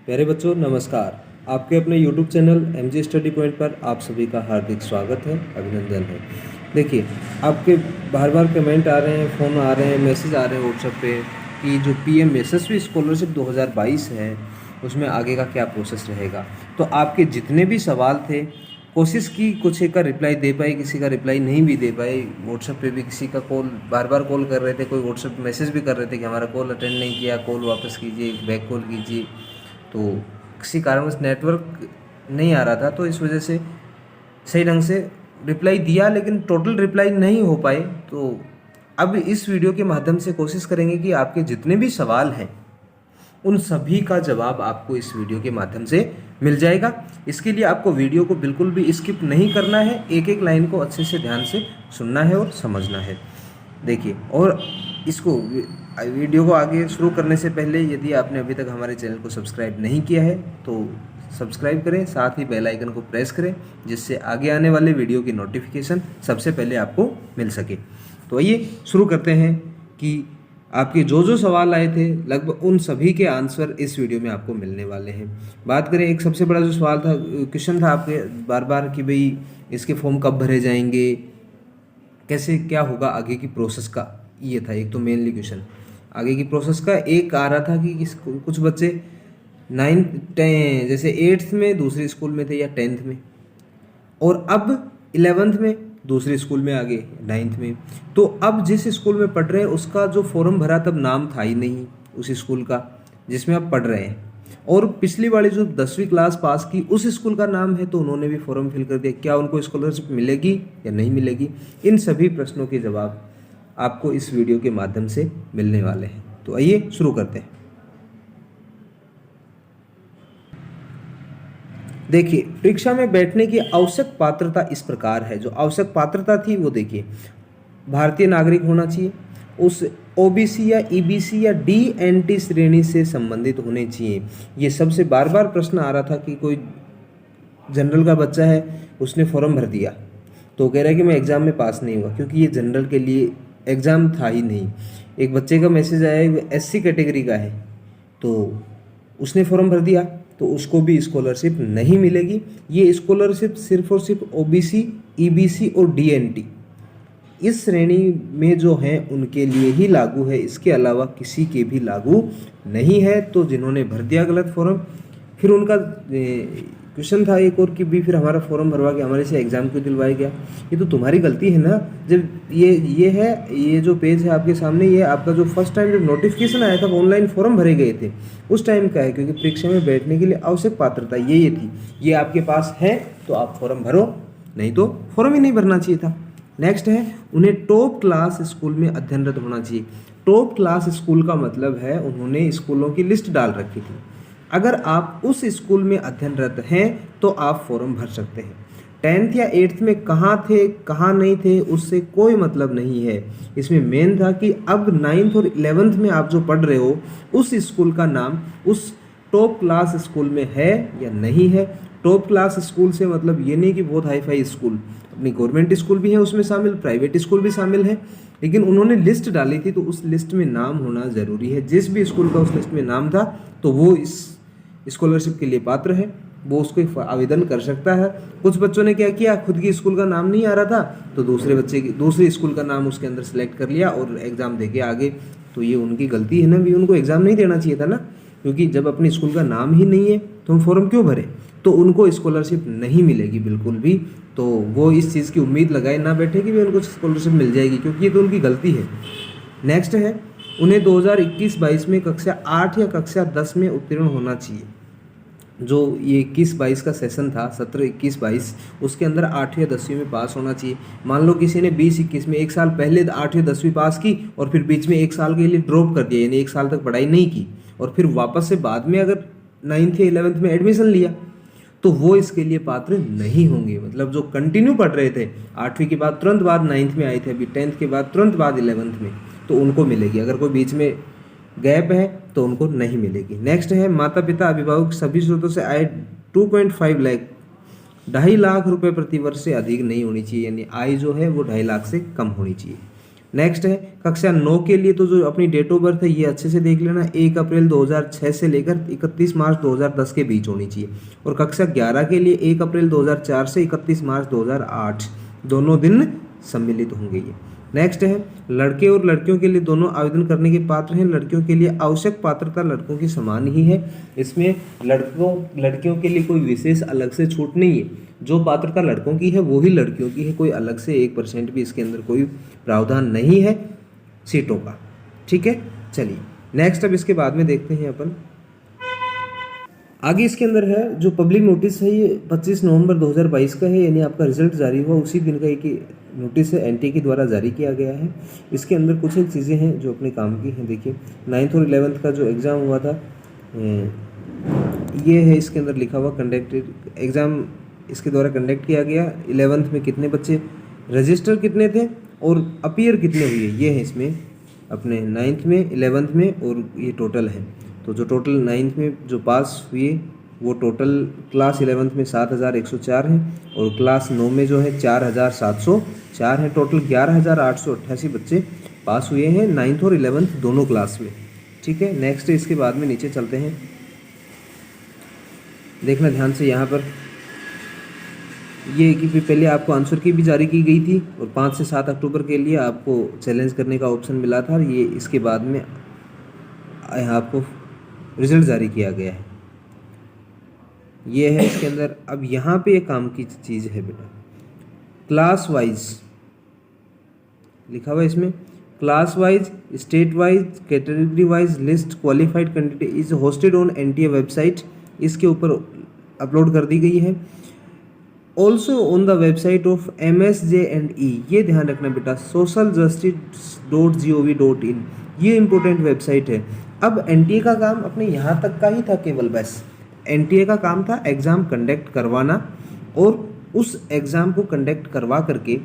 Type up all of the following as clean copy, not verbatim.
प्यारे बच्चों नमस्कार। आपके अपने YouTube channel MG study point पर आप सभी का हार्दिक स्वागत है, अभिनंदन है। देखिए, आपके बार बार कमेंट आ रहे हैं, फ़ोन आ रहे हैं, मैसेज आ रहे हैं व्हाट्सएप पे कि जो PM यशस्वी स्कॉलरशिप 2022 है उसमें आगे का क्या प्रोसेस रहेगा। तो आपके जितने भी सवाल थे कोशिश की कुछ एक का रिप्लाई दे पाई, किसी का रिप्लाई नहीं भी दे पाई। व्हाट्सएप पे भी किसी का कॉल बार बार कॉल कर रहे थे, कोई व्हाट्सएप मैसेज भी कर रहे थे कि हमारा कॉल अटेंड नहीं किया, कॉल वापस कीजिए, बैक कॉल कीजिए। तो किसी कारणवश नेटवर्क नहीं आ रहा था, तो इस वजह से सही ढंग से रिप्लाई दिया लेकिन टोटल रिप्लाई नहीं हो पाए। तो अब इस वीडियो के माध्यम से कोशिश करेंगे कि आपके जितने भी सवाल हैं उन सभी का जवाब आपको इस वीडियो के माध्यम से मिल जाएगा। इसके लिए आपको वीडियो को बिल्कुल भी स्किप नहीं करना है, एक एक लाइन को अच्छे से ध्यान से सुनना है और समझना है। देखिए, और इसको वीडियो को आगे शुरू करने से पहले यदि आपने अभी तक हमारे चैनल को सब्सक्राइब नहीं किया है तो सब्सक्राइब करें, साथ ही बेल आइकन को प्रेस करें जिससे आगे आने वाले वीडियो की नोटिफिकेशन सबसे पहले आपको मिल सके। तो आइए शुरू करते हैं कि आपके जो सवाल आए थे लगभग उन सभी के आंसर इस वीडियो में आपको मिलने वाले हैं। बात करें, एक सबसे बड़ा जो सवाल था, क्वेश्चन था आपके बार बार कि भाई इसके फॉर्म कब भरे जाएंगे, कैसे क्या होगा आगे की प्रोसेस का। ये था एक तो मेनली क्वेश्चन आगे की प्रोसेस का। एक आ रहा था कि कुछ बच्चे 9th जैसे 8th में दूसरे स्कूल में थे या 10th में, और अब 11th में दूसरे स्कूल में आ गए 9th में। तो अब जिस स्कूल में पढ़ रहे हैं उसका जो फॉर्म भरा तब नाम था ही नहीं उस स्कूल का जिसमें आप पढ़ रहे हैं, और पिछली वाली जो 10वीं क्लास पास की उस स्कूल का नाम है तो उन्होंने भी फॉर्म फिल कर दिया। क्या उनको स्कॉलरशिप मिलेगी या नहीं मिलेगी? इन सभी प्रश्नों के जवाब आपको इस वीडियो के माध्यम से मिलने वाले हैं। तो आइए शुरू करते हैं। देखिए, परीक्षा में बैठने की आवश्यक पात्रता इस प्रकार है। जो आवश्यक पात्रता थी वो देखिए, भारतीय नागरिक होना चाहिए, उस OBC या EBC या DNT श्रेणी से संबंधित होने चाहिए। ये सबसे बार बार प्रश्न आ रहा था कि कोई जनरल का बच्चा है, उसने फॉर्म भर दिया तो कह रहा है कि मैं एग्ज़ाम में पास नहीं हुआ क्योंकि ये जनरल के लिए एग्ज़ाम था ही नहीं। एक बच्चे का मैसेज आया, वो SC कैटेगरी का है तो उसने फॉर्म भर दिया तो उसको भी स्कॉलरशिप नहीं मिलेगी। ये स्कॉलरशिप सिर्फ और सिर्फ OBC, EBC और DNT इस श्रेणी में जो हैं उनके लिए ही लागू है, इसके अलावा किसी के भी लागू नहीं है। तो जिन्होंने भर दिया गलत फॉर्म, फिर उनका क्वेश्चन था एक और कि भी फिर हमारा फॉर्म भरवा के हमारे से एग्ज़ाम क्यों दिलवाया गया। ये तो तुम्हारी गलती है ना। जब ये जो पेज है आपके सामने, ये आपका जो फर्स्ट टाइम जब नोटिफिकेशन आया था वो ऑनलाइन फॉर्म भरे गए थे उस टाइम का है, क्योंकि परीक्षा में बैठने के लिए आवश्यक पात्रता ये थी। ये आपके पास है तो आप फॉर्म भरो, नहीं तो फॉर्म ही नहीं भरना चाहिए था। नेक्स्ट है, उन्हें टॉप क्लास स्कूल में अध्ययनरत होना चाहिए। टॉप क्लास स्कूल का मतलब है उन्होंने स्कूलों की लिस्ट डाल रखी थी। अगर आप उस स्कूल में अध्ययनरत हैं तो आप फॉर्म भर सकते हैं। 10th या 8th में कहाँ थे कहाँ नहीं थे उससे कोई मतलब नहीं है। इसमें मेन था कि अब 9th और 11th में आप जो पढ़ रहे हो उस स्कूल का नाम उस टॉप क्लास स्कूल में है या नहीं है। टॉप क्लास स्कूल से मतलब ये नहीं कि बहुत हाई फाई स्कूल, अपनी गवर्नमेंट स्कूल भी है उसमें शामिल, प्राइवेट स्कूल भी शामिल है, लेकिन उन्होंने लिस्ट डाली थी तो उस लिस्ट में नाम होना ज़रूरी है। जिस भी स्कूल का उस लिस्ट में नाम था तो वो इस स्कॉलरशिप के लिए पात्र है, वो उसको आवेदन कर सकता है। कुछ बच्चों ने क्या किया, खुद की स्कूल का नाम नहीं आ रहा था तो दूसरे स्कूल का नाम उसके अंदर सेलेक्ट कर लिया और एग्ज़ाम दे के आगे। तो ये उनकी गलती है ना, भी उनको एग्ज़ाम नहीं देना चाहिए था ना, क्योंकि जब अपने स्कूल का नाम ही नहीं है तो हम फॉर्म क्यों भरें। तो उनको स्कॉलरशिप नहीं मिलेगी बिल्कुल भी। तो वो इस चीज़ की उम्मीद लगाए ना बैठे कि भी उनको स्कॉलरशिप मिल जाएगी, क्योंकि ये तो उनकी गलती है। नेक्स्ट है, उन्हें 2021-22 में कक्षा 8 या कक्षा 10 में उत्तीर्ण होना चाहिए। जो ये 21-22 का सेशन था, सत्र 21-22, उसके अंदर 8वीं या 10वीं में पास होना चाहिए। मान लो किसी ने 20-21 में एक साल पहले 8वीं 10वीं पास की और फिर बीच में एक साल के लिए ड्रॉप कर दिया, यानी एक साल तक पढ़ाई नहीं की, और फिर वापस से बाद में अगर 9th या 11th में एडमिशन लिया तो वो इसके लिए पात्र नहीं होंगे। मतलब जो कंटिन्यू पढ़ रहे थे, 8वीं के बाद तुरंत बाद 9th में आए थे, अभी 10th के बाद तुरंत बाद 11th में, तो उनको मिलेगी। अगर कोई बीच में गैप है तो उनको नहीं मिलेगी। नेक्स्ट है, माता पिता अभिभावक सभी स्रोतों से आय 2.5 लाख 2.5 लाख रुपए प्रति वर्ष से अधिक नहीं होनी चाहिए, यानी आय जो है वो 2.5 लाख से कम होनी चाहिए। नेक्स्ट है कक्षा 9 के लिए, तो जो अपनी डेट ऑफ बर्थ है ये अच्छे से देख लेना, 1 अप्रैल 2006 से लेकर 31 मार्च 2010 के बीच होनी चाहिए। और कक्षा 11 के लिए 1 अप्रैल 2004 से 31 मार्च 2008 दोनों दिन सम्मिलित होंगे ये। नेक्स्ट है लड़के और लड़कियों के लिए दोनों आवेदन करने के पात्र हैं। लड़कियों के लिए आवश्यक पात्रता लड़कों की समान ही है, इसमें लड़कियों के लिए कोई विशेष अलग से छूट नहीं है। जो पात्रता लड़कों की है वो ही लड़कियों की है, कोई अलग से 1% भी इसके अंदर कोई प्रावधान नहीं है सीटों का। ठीक है, चलिए नेक्स्ट अब इसके बाद में देखते हैं अपन आगे। इसके अंदर है जो पब्लिक नोटिस है ये 25 नवंबर 2022 का है, यानी आपका रिजल्ट जारी हुआ उसी दिन का एक नोटिस है एनटीए के द्वारा जारी किया गया है। इसके अंदर कुछ एक चीज़ें हैं जो अपने काम की हैं। देखिए 9th और 11th का जो एग्ज़ाम हुआ था ये है, इसके अंदर लिखा हुआ कंडक्टेड एग्ज़ाम इसके द्वारा कंडक्ट किया गया। 11th में कितने बच्चे रजिस्टर कितने थे और अपीयर कितने हुए ये है इसमें अपने 9th में 11th में, और ये टोटल है। तो जो टोटल 9th में जो पास हुए वो टोटल क्लास 11th में 7104 है और क्लास 9 में जो है 4704 है। टोटल 11888 बच्चे पास हुए हैं 9th और 11th दोनों क्लास में। ठीक है, नेक्स्ट इसके बाद में नीचे चलते हैं, देखना ध्यान से यहाँ पर ये कि पहले आपको आंसर की भी जारी की गई थी और 5 से 7 अक्टूबर के लिए आपको चैलेंज करने का ऑप्शन मिला था। ये इसके बाद में यहाँ आपको रिजल्ट जारी किया गया है, ये है इसके अंदर। अब यहाँ पे एक काम की चीज़ है बेटा, क्लास वाइज लिखा हुआ है इसमें, class wise, state wise, category wise list qualified candidate is hosted on NTA website, इसके ऊपर अपलोड कर दी गई है। Also on the website of MSJ&E, ये ध्यान रखना बेटा, socialjustice.gov.in, ये इंपॉर्टेंट वेबसाइट है। अब एनटीए का काम अपने यहाँ तक का ही था केवल, बस एनटीए का काम था एग्ज़ाम कंडक्ट करवाना और उस एग्ज़ाम को कंडक्ट करवा करके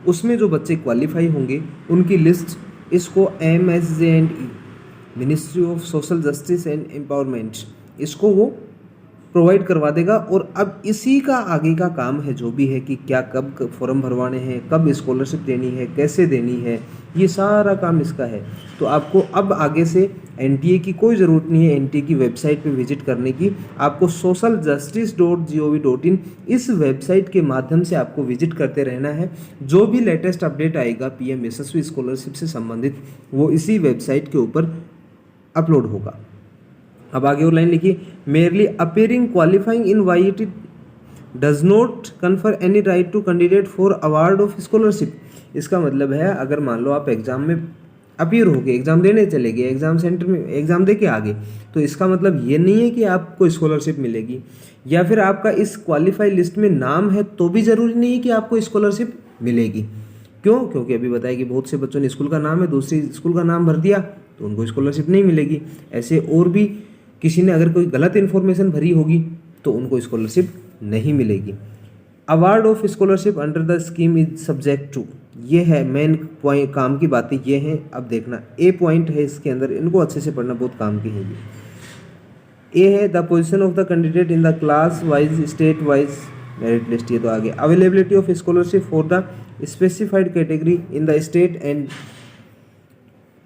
उसमें जो बच्चे क्वालिफाई होंगे उनकी लिस्ट इसको MSJ&E, ministry of social justice and empowerment, इसको वो प्रोवाइड करवा देगा। और अब इसी का आगे का काम है जो भी है कि क्या कब फॉर्म भरवाने हैं, कब स्कॉलरशिप देनी है, कैसे देनी है, ये सारा काम इसका है। तो आपको अब आगे से एनटीए की कोई ज़रूरत नहीं है एनटीए की वेबसाइट पे विजिट करने की, आपको socialjustice.gov.in इस वेबसाइट के माध्यम से आपको विजिट करते रहना है। जो भी लेटेस्ट अपडेट आएगा PM यशस्वी स्कॉलरशिप से संबंधित वो इसी वेबसाइट के ऊपर अपलोड होगा। अब आगे और लाइन लिखिए, merely appearing qualifying in YET does not confer any right to candidate for award of scholarship. इसका मतलब है अगर मान लो आप एग्जाम में अपीयर हो गए, एग्जाम देने चले गए, एग्जाम सेंटर में एग्जाम दे के आ गए, तो इसका मतलब ये नहीं है कि आपको स्कॉलरशिप मिलेगी, या फिर आपका इस क्वालिफाई लिस्ट में नाम है तो भी ज़रूरी नहीं है कि आपको स्कॉलरशिप मिलेगी। क्यों? क्योंकि अभी बताया कि बहुत से बच्चों ने स्कूल का नाम है, दूसरी स्कूल का नाम भर दिया तो उनको स्कॉलरशिप नहीं मिलेगी। ऐसे और भी किसी ने अगर कोई गलत इन्फॉर्मेशन भरी होगी तो उनको स्कॉलरशिप नहीं मिलेगी। Award of scholarship under the scheme is subject to, ये है मेन पॉइंट, काम की बातें ये हैं। अब देखना ए पॉइंट है इसके अंदर, इनको अच्छे से पढ़ना, बहुत काम की है ये। ए है the position of the candidate in the class wise state wise merit list, ये तो आगे। Availability of scholarship for the specified category in the state and,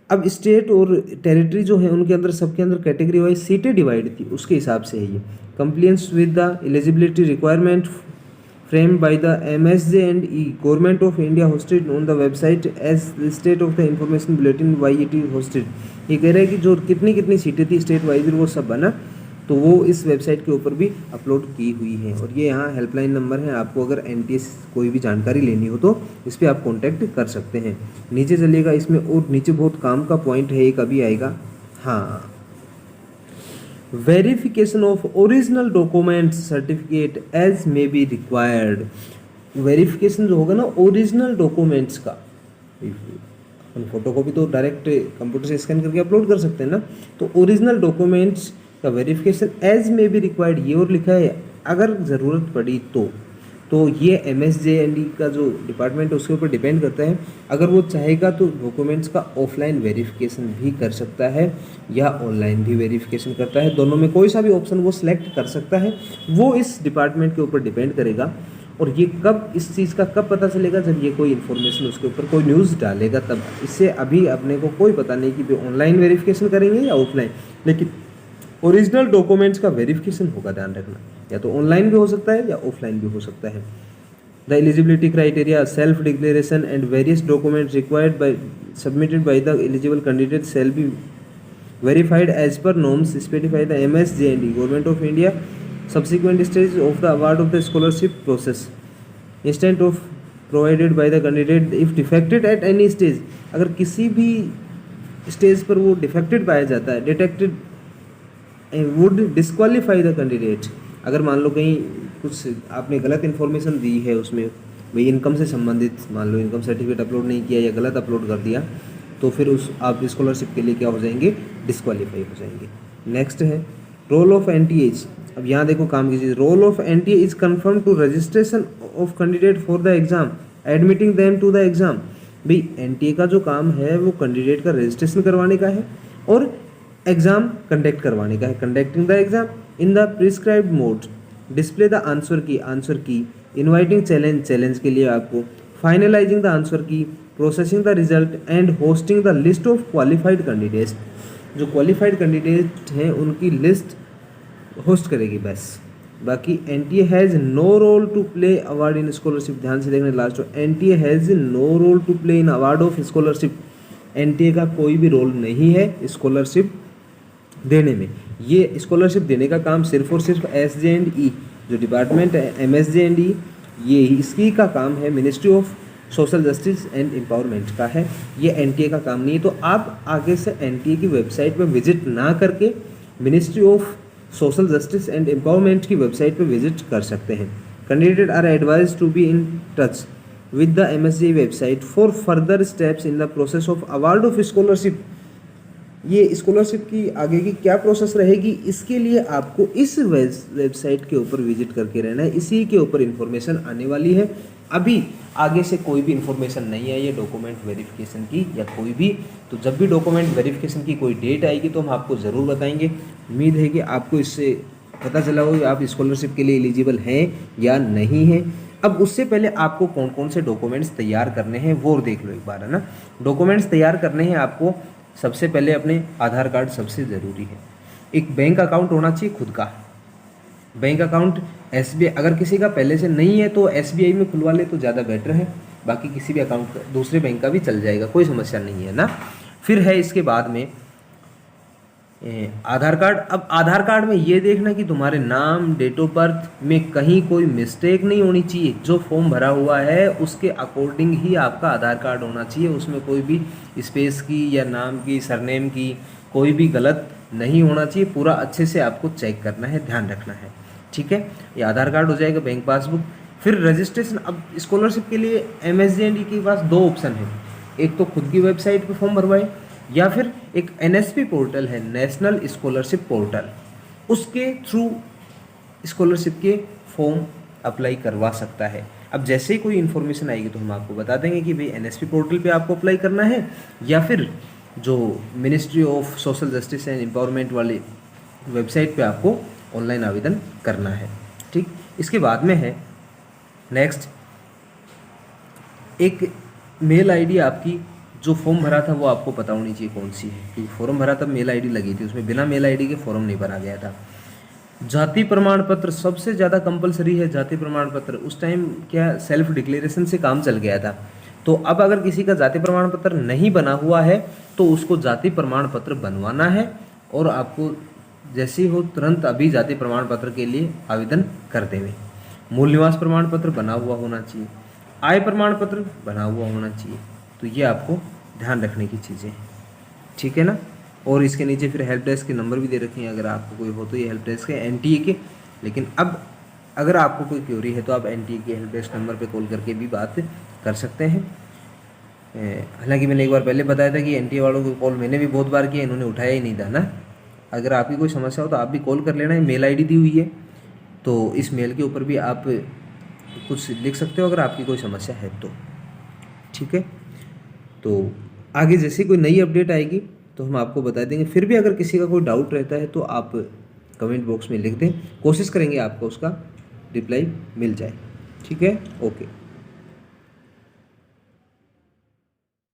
अब स्टेट और टेरिटरी जो है उनके अंदर सबके अंदर कैटेगरी वाइज सीटें डिवाइड थी, उसके हिसाब से है ये। Compliance with the eligibility requirement framed by the MSJ&E, Government of India hosted on the website as the state of the information bulletin YET hosted। ये कह रहा है कि जो कितनी कितनी सीटें थी स्टेट वाइज वो सब बना, तो वो इस वेबसाइट के ऊपर भी अपलोड की हुई है। और ये यहाँ हेल्पलाइन नंबर है, आपको अगर NTS कोई भी जानकारी लेनी हो तो इस पर आप कॉन्टैक्ट कर सकते हैं। नीचे चलिएगा, इसमें और नीचे बहुत काम का पॉइंट है, एक अभी आएगा। हाँ, verification of original document certificate as may be required. Verification जो होगा ना ओरिजिनल डॉक्यूमेंट्स का, अपन फोटो कॉपी तो डायरेक्ट कंप्यूटर से स्कैन करके अपलोड कर सकते हैं ना, तो ओरिजिनल डॉक्यूमेंट्स का verification as may be required, ये और लिखा है अगर ज़रूरत पड़ी तो ये MSJ&E का जो डिपार्टमेंट है उसके ऊपर डिपेंड करता है। अगर वो चाहेगा तो डॉक्यूमेंट्स का ऑफलाइन वेरिफिकेशन भी कर सकता है या ऑनलाइन भी वेरिफिकेशन करता है, दोनों में कोई सा भी ऑप्शन वो सिलेक्ट कर सकता है, वो इस डिपार्टमेंट के ऊपर डिपेंड करेगा। और ये कब, इस चीज़ का कब पता चलेगा, जब ये कोई इन्फॉर्मेशन उसके ऊपर कोई न्यूज़ डालेगा तब। इससे अभी अपने को कोई पता नहीं कि ऑनलाइन वेरिफिकेशन करेंगे या ऑफलाइन, लेकिन ओरिजिनल डॉक्यूमेंट्स का वेरिफिकेशन होगा, ध्यान रखना। या तो ऑनलाइन भी हो सकता है या ऑफलाइन भी हो सकता है। The eligibility criteria, self declaration and various documents required by submitted by the eligible candidate shall be verified as per norms specified the MSJND Government of India subsequent stage of the award of the scholarship process instead of provided by the candidate if defected at any stage। अगर किसी भी stage पर वो defected पाया जाता है, detected would disqualify the candidate. अगर मान लो कहीं कुछ आपने गलत इन्फॉर्मेशन दी है उसमें, भाई इनकम से संबंधित, मान लो इनकम सर्टिफिकेट अपलोड नहीं किया या गलत अपलोड कर दिया, तो फिर उस आप स्कॉलरशिप के लिए क्या हो जाएंगे, डिस्क्वालीफाई हो जाएंगे। नेक्स्ट है रोल ऑफ एनटीए। अब यहाँ देखो काम की चीज़, role of NTA is confirm to registration of candidate for the exam admitting them to the exam. भाई एनटीए का जो काम है वो कैंडिडेट का रजिस्ट्रेशन करवाने का है और एग्जाम कंडक्ट करवाने का है। Conducting the exam in the prescribed mode, display the answer key, inviting challenge के लिए आपको, finalising the answer key, processing the result and hosting the list of qualified candidates. जो क्वालिफाइड कैंडिडेट हैं उनकी list host करेगी बस। बाकी NTA has no role to play award in scholarship. ध्यान से देखने last, NTA has no role to play in award of scholarship. NTA का कोई भी रोल नहीं है स्कॉलरशिप देने में। ये स्कॉलरशिप देने का काम सिर्फ और सिर्फ SJ&E जो डिपार्टमेंट है MSJ&E, ये इसकी का काम है, ministry of social justice and empowerment का है, ये एनटीए का काम नहीं है। तो आप आगे से एनटीए की वेबसाइट पर विजिट ना करके ministry of social justice and empowerment की वेबसाइट पर विजिट कर सकते हैं। Candidate are advise to be in touch with the MSJ website for further steps in the process of award of scholarship. ये scholarship की आगे की क्या प्रोसेस रहेगी, इसके लिए आपको इस वेबसाइट के ऊपर विजिट करके रहना है। इसी के ऊपर इन्फॉर्मेशन आने वाली है। अभी आगे से कोई भी इन्फॉर्मेशन नहीं आई है डॉक्यूमेंट वेरिफिकेशन की या कोई भी, तो जब भी डॉक्यूमेंट वेरिफिकेशन की कोई डेट आएगी तो हम आपको ज़रूर बताएंगे। उम्मीद है कि आपको इससे पता चला हो कि आप स्कॉलरशिप के लिए एलिजिबल हैं या नहीं हैं। अब उससे पहले आपको कौन कौन से डॉक्यूमेंट्स तैयार करने हैं वो देख लो एक बार, है ना। डॉक्यूमेंट्स तैयार करने हैं आपको, सबसे पहले अपने आधार कार्ड सबसे ज़रूरी है। एक बैंक अकाउंट होना चाहिए खुद का, बैंक अकाउंट SBI, अगर किसी का पहले से नहीं है तो SBI में खुलवा ले तो ज़्यादा बेटर है, बाकी किसी भी अकाउंट दूसरे बैंक का भी चल जाएगा, कोई समस्या नहीं है ना। फिर है इसके बाद में आधार कार्ड। अब आधार कार्ड में ये देखना कि तुम्हारे नाम, डेट ऑफ बर्थ में कहीं कोई मिस्टेक नहीं होनी चाहिए। जो फॉर्म भरा हुआ है उसके अकॉर्डिंग ही आपका आधार कार्ड होना चाहिए, उसमें कोई भी स्पेस की या नाम की, सरनेम की कोई भी गलत नहीं होना चाहिए। पूरा अच्छे से आपको चेक करना है, ध्यान रखना है, ठीक है। ये आधार कार्ड हो जाएगा, बैंक पासबुक। फिर रजिस्ट्रेशन। अब स्कॉलरशिप के लिए MSJ&E के पास दो ऑप्शन है, एक तो खुद की वेबसाइट पे फॉर्म भरवाए या फिर एक NSP पोर्टल है, नेशनल स्कॉलरशिप पोर्टल, उसके थ्रू स्कॉलरशिप के फॉर्म अप्लाई करवा सकता है। अब जैसे ही कोई इन्फॉर्मेशन आएगी तो हम आपको बता देंगे कि भाई NSP पोर्टल पे आपको अप्लाई करना है या फिर जो ministry of social justice and empowerment वाली वेबसाइट पे आपको ऑनलाइन आवेदन करना है, ठीक। इसके बाद में है नेक्स्ट, एक मेल आईडी आपकी, जो फॉर्म भरा था वो आपको पता होनी चाहिए कौन सी है, क्योंकि फॉर्म भरा तब मेल आईडी लगी थी, उसमें बिना मेल आईडी के फॉर्म नहीं भरा गया था। जाति प्रमाण पत्र सबसे ज़्यादा कंपलसरी है, जाति प्रमाण पत्र। उस टाइम क्या सेल्फ डिक्लेरेशन से काम चल गया था, तो अब अगर किसी का जाति प्रमाण पत्र नहीं बना हुआ है तो उसको जाति प्रमाण पत्र बनवाना है और आपको जैसे ही हो तुरंत अभी जाति प्रमाण पत्र के लिए आवेदन कर देंगे। मूल निवास प्रमाण पत्र बना हुआ होना चाहिए, आय प्रमाण पत्र बना हुआ होना चाहिए। तो ये आपको ध्यान रखने की चीज़ें हैं, ठीक है ना। और इसके नीचे फिर हेल्प डेस्क के नंबर भी दे रखे हैं, अगर आपको कोई हो तो ये हेल्प डेस्क है NTA के। लेकिन अब अगर आपको कोई क्वेरी है तो आप NTA के हेल्प डेस्क नंबर पे कॉल करके भी बात कर सकते हैं। हालांकि मैंने एक बार पहले बताया था कि NTA वालों को कॉल मैंने भी बहुत बार किया, इन्होंने उठाया ही नहीं था ना। अगर आपकी कोई समस्या हो तो आप भी कॉल कर लेना, मेल ID दी हुई है, तो इस मेल के ऊपर भी आप कुछ लिख सकते हो अगर आपकी कोई समस्या है तो, ठीक है। तो आगे जैसे कोई नई अपडेट आएगी तो हम आपको बता देंगे। फिर भी अगर किसी का कोई डाउट रहता है तो आप कमेंट बॉक्स में लिख दें, कोशिश करेंगे आपको उसका रिप्लाई मिल जाए, ठीक है, ओके।